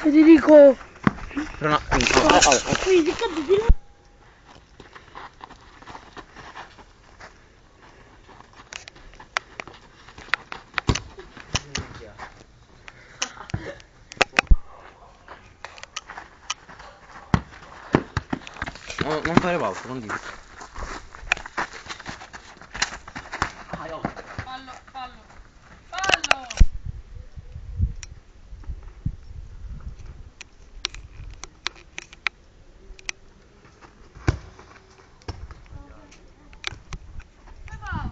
Federico. Però no, Quindi cazzo di là. non fare pausa, non dico. Fallo, fallo, fallo! E va!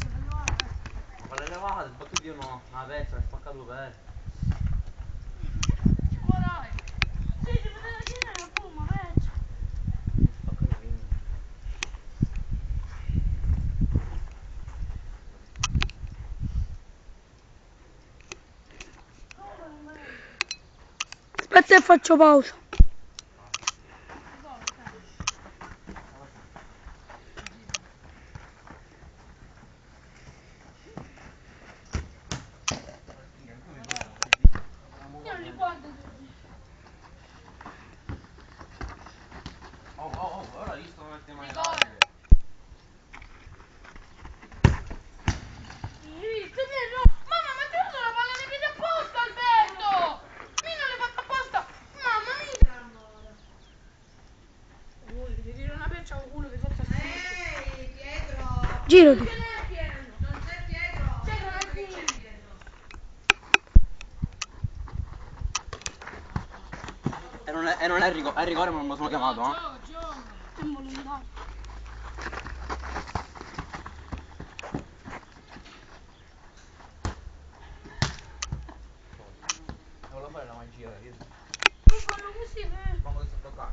Ma con le levate, battuti uno una pezza, è spaccato per. Ci vorrai! Sì, si poteva dire la fuma, vecchio. Spaccato per. Aspetta e faccio pausa. Io non li guardo tutti. Ora hai visto come mette male Rigore. larghe? Mamma, ma ti uso la palla nei piedi apposta, Alberto! Mi non l'hai fatta apposta! Mamma mia! Devi dire una percia con culo che sotto sta Ehi, Pietro! Girati. Non è pieno! Non c'è Pietro! Pietro, non è Che c'è pieno. Pietro? E non è rigore, è rigore ma non me lo sono chiamato, eh? Gioca, gioca! È involontario. Non volevo fare la magia, io Non fallo così, rimango sotto qua.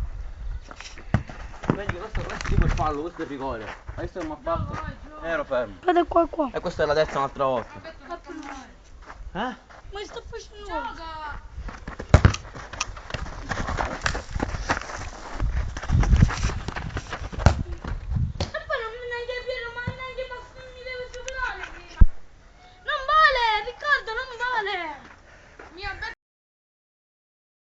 Vedi che questo tipo è fallo, questo è il rigore. Ma questo che mi ha Gioca, fatto? vai, gioca. Ero fermo. Guarda qua. E questa è la terza un'altra volta. Alberto, non Cazzo no. Eh? Ma sta facendo? Gioca!